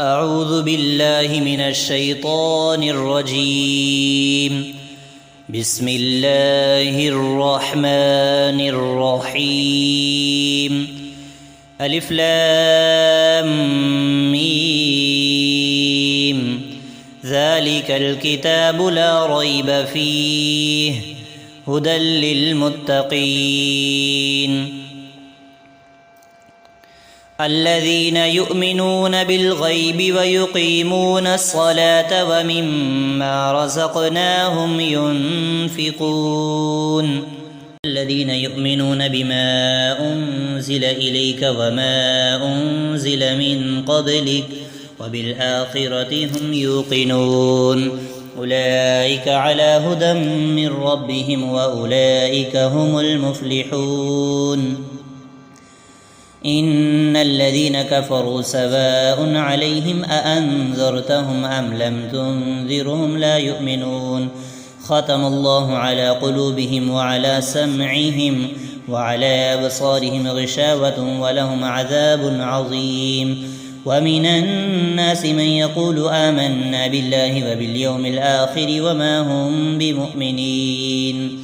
أعوذ بالله من الشيطان الرجيم. بسم الله الرحمن الرحيم. ألف لام ميم. ذلك الكتاب لا ريب فيه هدى للمتقين الذين يؤمنون بالغيب ويقيمون الصلاة ومما رزقناهم ينفقون الذين يؤمنون بما أنزل إليك وما أنزل من قبلك وبالآخرة هم يوقنون أولئك على هدى من ربهم وأولئك هم المفلحون إن الذين كفروا سواء عليهم أأنذرتهم أم لم تنذرهم لا يؤمنون ختم الله على قلوبهم وعلى سمعهم وعلى أبصارهم غشاوة ولهم عذاب عظيم ومن الناس من يقول آمنا بالله وباليوم الآخر وما هم بمؤمنين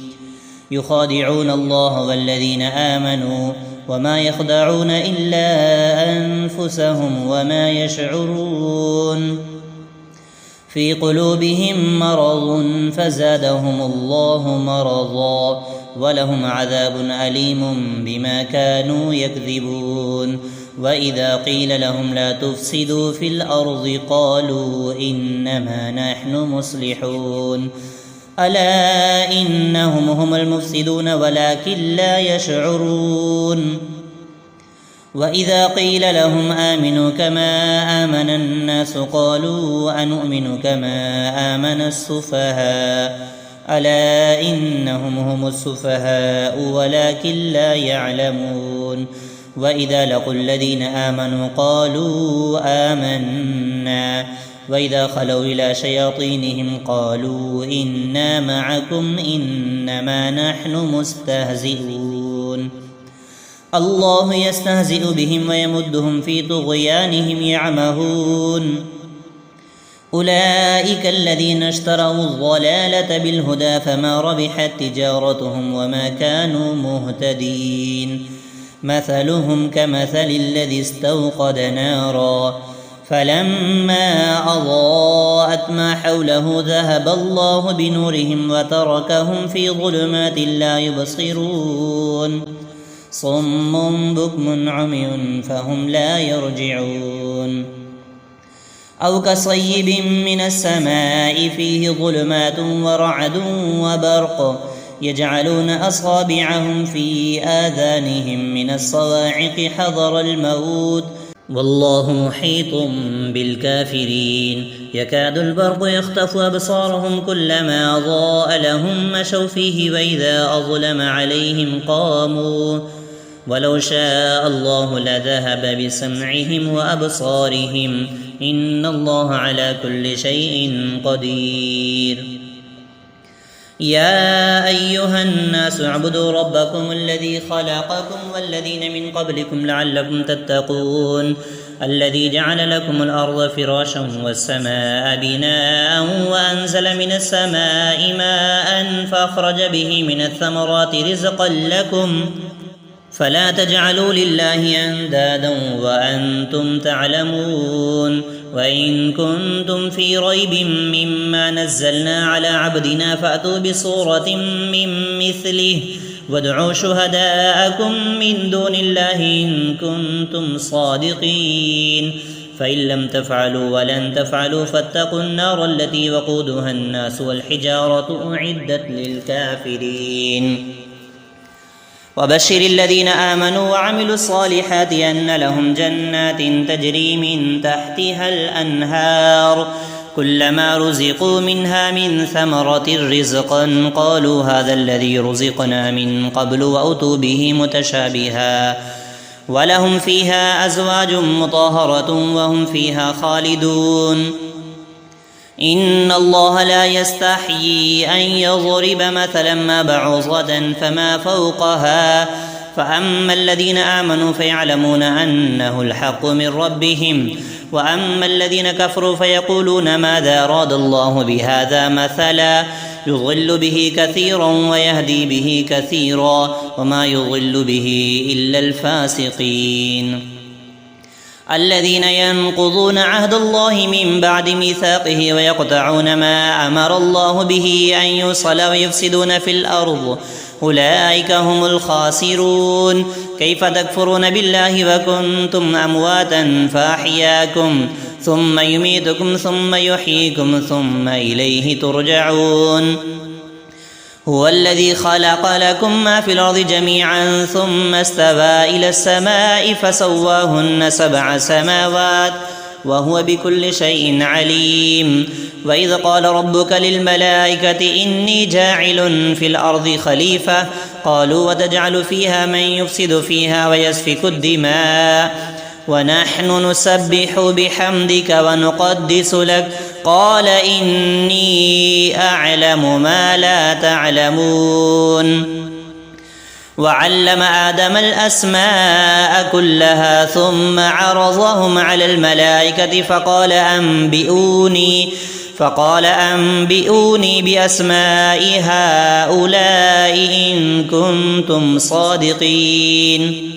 يخادعون الله والذين آمنوا وما يخدعون إلا أنفسهم وما يشعرون في قلوبهم مرض فزادهم الله مرضا ولهم عذاب أليم بما كانوا يكذبون وإذا قيل لهم لا تفسدوا في الأرض قالوا إنما نحن مصلحون ألا إنهم هم المفسدون ولكن لا يشعرون وإذا قيل لهم آمنوا كما آمن الناس قالوا أنؤمن كما آمن السفهاء ألا إنهم هم السفهاء ولكن لا يعلمون وإذا لقوا الذين آمنوا قالوا آمنا وإذا خلوا إلى شياطينهم قالوا إنا معكم إنما نحن مستهزئون الله يستهزئ بهم ويمدهم في طغيانهم يعمهون أولئك الذين اشتروا الضلالة بالهدى فما ربحت تجارتهم وما كانوا مهتدين مثلهم كمثل الذي استوقد نارا فلما أضاءت ما حوله ذهب الله بنورهم وتركهم في ظلمات لا يبصرون صم بكم عمي فهم لا يرجعون أو كصيب من السماء فيه ظلمات ورعد وبرق يجعلون أصابعهم في آذانهم من الصواعق حذر الموت والله محيط بالكافرين يكاد البرق يخطف أبصارهم كلما أضاء لهم مشوا فيه وإذا أظلم عليهم قاموا ولو شاء الله لذهب بسمعهم وأبصارهم إن الله على كل شيء قدير يا أيها الناس اعبدوا ربكم الذي خلقكم والذين من قبلكم لعلكم تتقون الذي جعل لكم الأرض فراشا والسماء بناء وأنزل من السماء ماء فأخرج به من الثمرات رزقا لكم فلا تجعلوا لله أندادا وأنتم تعلمون وإن كنتم في ريب مما نزلنا على عبدنا فأتوا بصورة من مثله وادعوا شهداءكم من دون الله إن كنتم صادقين فإن لم تفعلوا ولن تفعلوا فاتقوا النار التي وقودها الناس والحجارة أعدت للكافرين وبشر الذين آمنوا وعملوا الصالحات أن لهم جنات تجري من تحتها الأنهار كلما رزقوا منها من ثمرة رزقا قالوا هذا الذي رزقنا من قبل وأتوا به متشابها ولهم فيها أزواج مطهرة وهم فيها خالدون إن الله لا يستحيي أن يضرب مثلا ما بعوضة فما فوقها فأما الذين آمنوا فيعلمون أنه الحق من ربهم وأما الذين كفروا فيقولون ماذا أراد الله بهذا مثلا يضل به كثيرا ويهدي به كثيرا وما يضل به إلا الفاسقين الذين ينقضون عهد الله من بعد ميثاقه ويقطعون ما أمر الله به أن يوصل ويفسدون في الأرض أولئك هم الخاسرون كيف تكفرون بالله وكنتم أمواتا فأحياكم ثم يميتكم ثم يحييكم ثم إليه ترجعون هو الذي خلق لكم ما في الأرض جميعا ثم استوى إلى السماء فسواهن 7 سماوات وهو بكل شيء عليم وإذ قال ربك للملائكة إني جاعل في الأرض خليفة قالوا وتجعل فيها من يفسد فيها ويسفك الدماء ونحن نسبح بحمدك ونقدس لك قال إني أعلم ما لا تعلمون وعلم آدم الأسماء كلها ثم عرضهم على الملائكة فقال أنبئوني بأسماء هؤلاء إن كنتم صادقين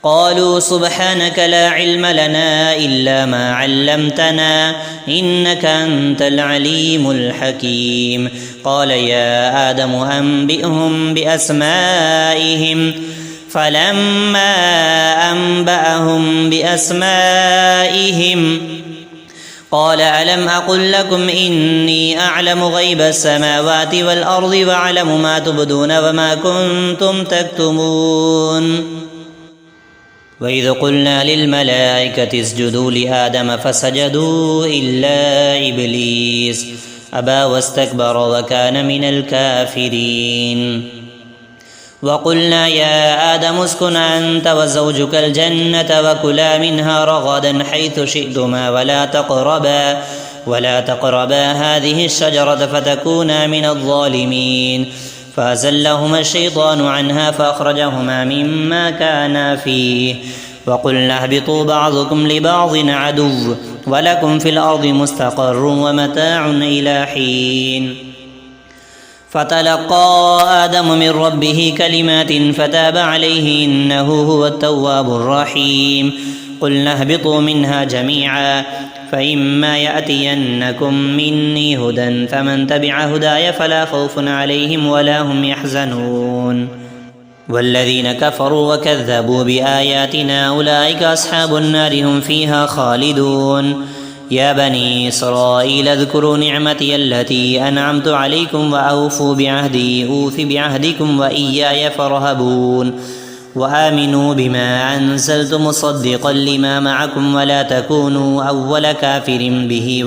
قالوا سبحانك لا علم لنا إلا ما علمتنا إنك أنت العليم الحكيم قال يا آدم أنبئهم بأسمائهم فلما أنبأهم بأسمائهم قال ألم أقل لكم إني أعلم غيب السماوات والأرض وأعلم ما تبدون وما كنتم تكتمون وإذ قلنا للملائكة اسجدوا لآدم فسجدوا إلا إبليس أبى واستكبر وكان من الكافرين وقلنا يا آدم اسكن أنت وزوجك الجنة وكلا منها رغدا حيث شئتما ولا تقربا هذه الشجرة فتكونا من الظالمين فأزلهما الشيطان عنها فأخرجهما مما كانا فيه وقلنا اهبطوا بعضكم لبعض عدو ولكم في الأرض مستقر ومتاع إلى حين فتلقى آدم من ربه كلمات فتاب عليه إنه هو التواب الرحيم قلنا اهبطوا منها جميعا فإما يأتينكم مني هدى فمن تبع هداي فلا خوف عليهم ولا هم يحزنون والذين كفروا وكذبوا بآياتنا أولئك أصحاب النار هم فيها خالدون يا بني إسرائيل اذكروا نعمتي التي أنعمت عليكم وأوفوا بعهدي أوف بعهدكم وإياي فارهبون وآمنوا بما أنزلت مصدقا لما معكم ولا تكونوا أول كافر به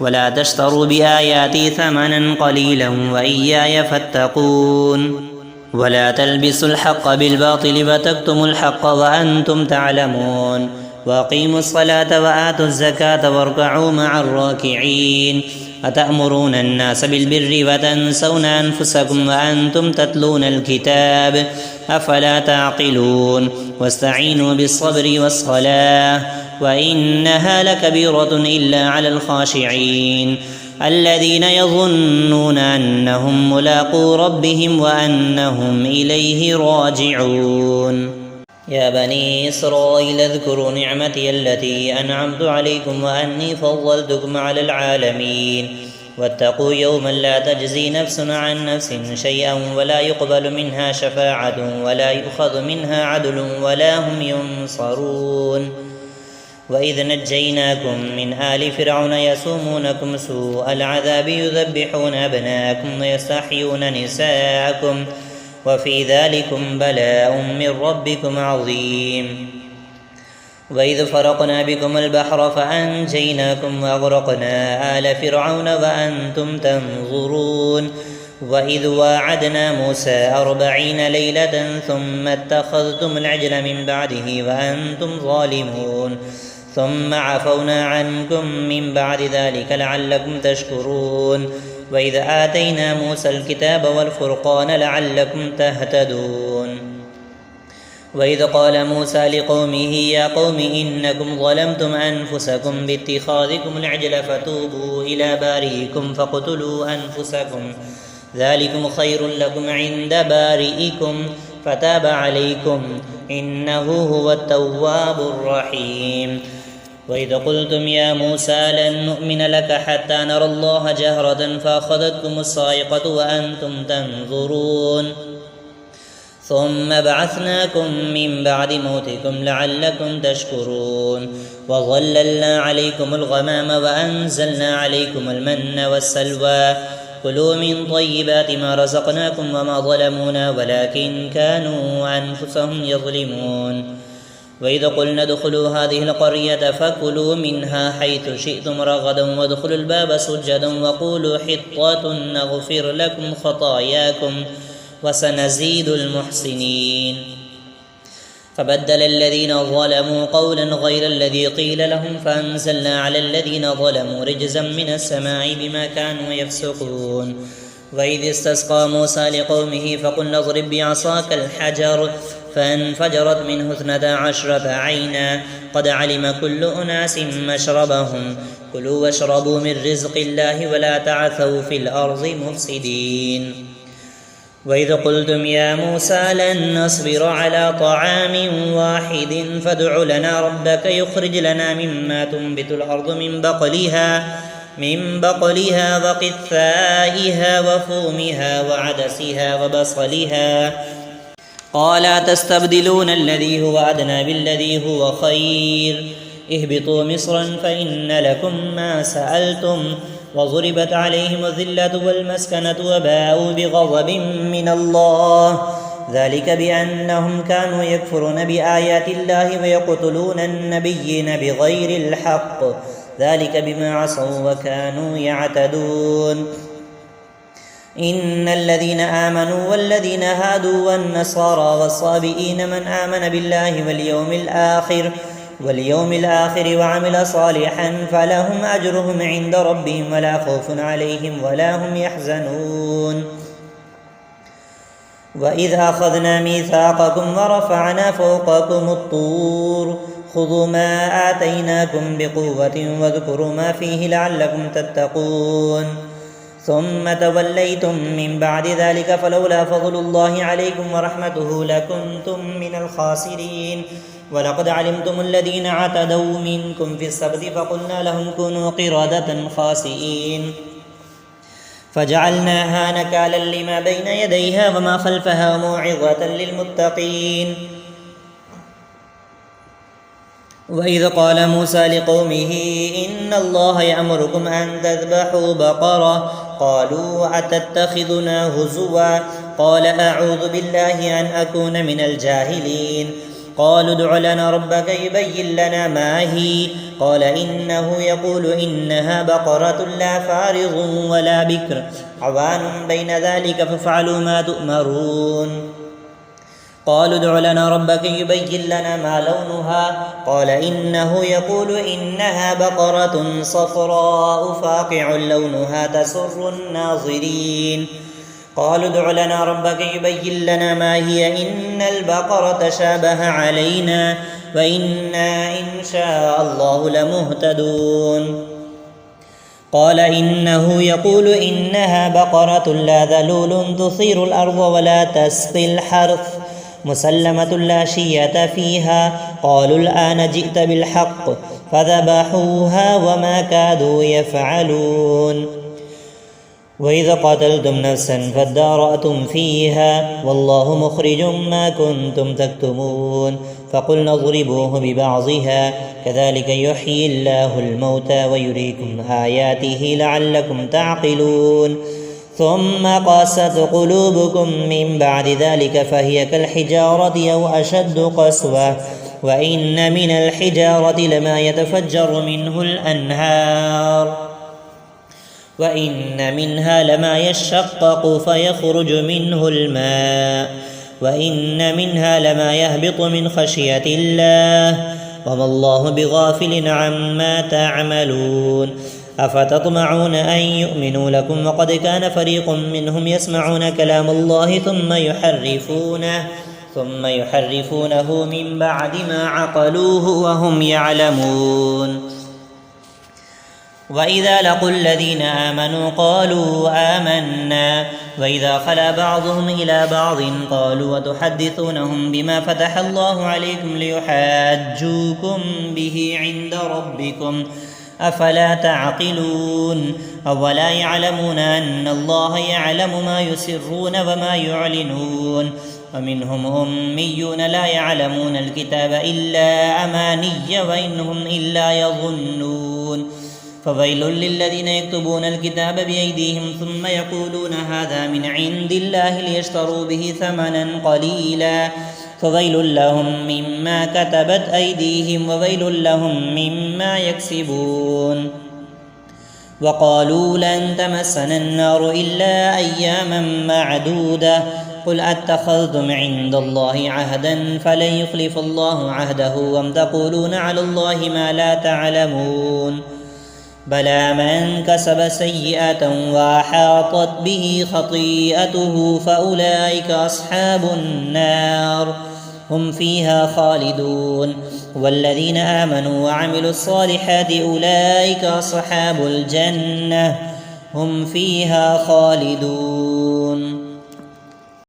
ولا تشتروا بآياتي ثمنا قليلا وإياي فاتقون ولا تلبسوا الحق بالباطل وتكتموا الحق وأنتم تعلمون وأقيموا الصلاة وآتوا الزكاة واركعوا مع الراكعين أتأمرون الناس بالبر وتنسون أنفسكم وأنتم تتلون الكتاب أفلا تعقلون واستعينوا بالصبر والصلاة وإنها لكبيرة إلا على الخاشعين الذين يظنون أنهم ملاقو ربهم وأنهم إليه راجعون يا بني إسرائيل اذكروا نعمتي التي أنعمت عليكم وأني فضلتكم على العالمين واتقوا يوما لا تجزي نفس عن نفس شيئا ولا يقبل منها شفاعة ولا يؤخذ منها عدل ولا هم ينصرون وإذ نجيناكم من آل فرعون يسومونكم سوء العذاب يذبحون أبناءكم ويستحيون نساءكم وفي ذلكم بلاء من ربكم عظيم وإذ فرقنا بكم البحر فأنجيناكم وأغرقنا آل فرعون وأنتم تنظرون وإذ واعدنا موسى 40 ليلة ثم اتخذتم العجل من بعده وأنتم ظالمون ثم عفونا عنكم من بعد ذلك لعلكم تشكرون وإذ آتينا موسى الكتاب والفرقان لعلكم تهتدون وإذ قال موسى لقومه يا قوم إنكم ظلمتم أنفسكم باتخاذكم العجل فتوبوا إلى بارئكم فاقتلوا أنفسكم ذلكم خير لكم عند بارئكم فتاب عليكم إنه هو التواب الرحيم وإذ قلتم يا موسى لن نؤمن لك حتى نرى الله جهرة فأخذتكم الصاعقة وأنتم تنظرون ثم بعثناكم من بعد موتكم لعلكم تشكرون وظللنا عليكم الغمام وأنزلنا عليكم المن والسلوى كلوا من طيبات ما رزقناكم وما ظلمونا ولكن كانوا أنفسهم يظلمون وإذ قلنا ادخلوا هذه القرية فكلوا منها حيث شئتم رغدا وادخلوا الباب سجدا وقولوا حطة نغفر لكم خطاياكم وسنزيد المحسنين فبدل الذين ظلموا قولا غير الذي قيل لهم فأنزلنا على الذين ظلموا رجزا من السماء بما كانوا يفسقون وإذ استسقى موسى لقومه فقلنا اضرب بعصاك الحجر فانفجرت منه 12 عينا قد علم كل أناس مشربهم كلوا واشربوا من رزق الله ولا تعثوا في الأرض مفسدين وإذ قلتم يا موسى لن نصبر على طعام واحد فادع لنا ربك يخرج لنا مما تنبت الأرض من بقلها وقثائها وفومها وعدسها وبصلها قال تستبدلون الذي هو أدنى بالذي هو خير اهبطوا مصرا فإن لكم ما سألتم وضربت عليهم الذلة والمسكنة وباءوا بغضب من الله ذلك بأنهم كانوا يكفرون بآيات الله ويقتلون النبيين بغير الحق ذلك بما عصوا وكانوا يعتدون إن الذين آمنوا والذين هادوا والنصارى والصابئين من آمن بالله واليوم الآخر وعمل صالحا فلهم أجرهم عند ربهم ولا خوف عليهم ولا هم يحزنون وإذ أخذنا ميثاقكم ورفعنا فوقكم الطور خذوا ما آتيناكم بقوة واذكروا ما فيه لعلكم تتقون ثم توليتم من بعد ذلك فلولا فضل الله عليكم ورحمته لكنتم من الخاسرين ولقد علمتم الذين اعتدوا منكم في السبت فقلنا لهم كونوا قردة خاسئين فجعلناها نكالا لما بين يديها وما خلفها موعظة للمتقين وإذ قال موسى لقومه إن الله يأمركم أن تذبحوا بقرة قالوا أتتخذنا هزوا قال أعوذ بالله أن أكون من الجاهلين قالوا ادع لنا ربك يبين لنا ما هي قال إنه يقول إنها بقرة لا فارض ولا بكر عوان بين ذلك فافعلوا ما تؤمرون قالوا ادع لنا ربك يبين لنا ما لونها قال إنه يقول إنها بقرة صفراء فاقع لونها تسر الناظرين قالوا ادع لنا ربك يبين لنا ما هي إن البقرة شابه علينا وإنا إن شاء الله لمهتدون قال إنه يقول إنها بقرة لا ذلول تثير الأرض ولا تسقي الحرث مسلمة لا شية فيها قالوا الآن جئت بالحق فذبحوها وما كادوا يفعلون وإذا قتلتم نفسا فادارأتم فيها والله مخرج ما كنتم تكتمون فقلنا اضربوه ببعضها كذلك يحيي الله الموتى ويريكم آياته لعلكم تعقلون ثم قست قلوبكم من بعد ذلك فهي كالحجارة أو أشد قسوة وإن من الحجارة لما يتفجر منه الأنهار وإن منها لما يشقق فيخرج منه الماء وإن منها لما يهبط من خشية الله وما الله بغافل عما تعملون أفتطمعون أن يؤمنوا لكم وقد كان فريق منهم يسمعون كلام الله ثم يحرفونه من بعد ما عقلوه وهم يعلمون. وإذا لقوا الذين آمنوا قالوا آمنا وإذا خلا بعضهم إلى بعض قالوا وتحدثونهم بما فتح الله عليكم ليحاجوكم به عند ربكم أفلا تعقلون. أولا يعلمون أن الله يعلم ما يسرون وما يعلنون. ومنهم أميون لا يعلمون الكتاب إلا أماني وإنهم إلا يظنون. فويل للذين يكتبون الكتاب بأيديهم ثم يقولون هذا من عند الله ليشتروا به ثمنا قليلا فويل لهم مما كتبت أيديهم وويل لهم مما يكسبون. وقالوا لن تمسنا النار إلا أياما معدودة قل أتخذتم عند الله عهدا فلن يخلف الله عهده وأم تقولون على الله ما لا تعلمون. بلى من كسب سيئة وأحاطت به خطيئته فأولئك أصحاب النار هم فيها خالدون. والذين آمنوا وعملوا الصالحات أولئك أصحاب الجنة هم فيها خالدون.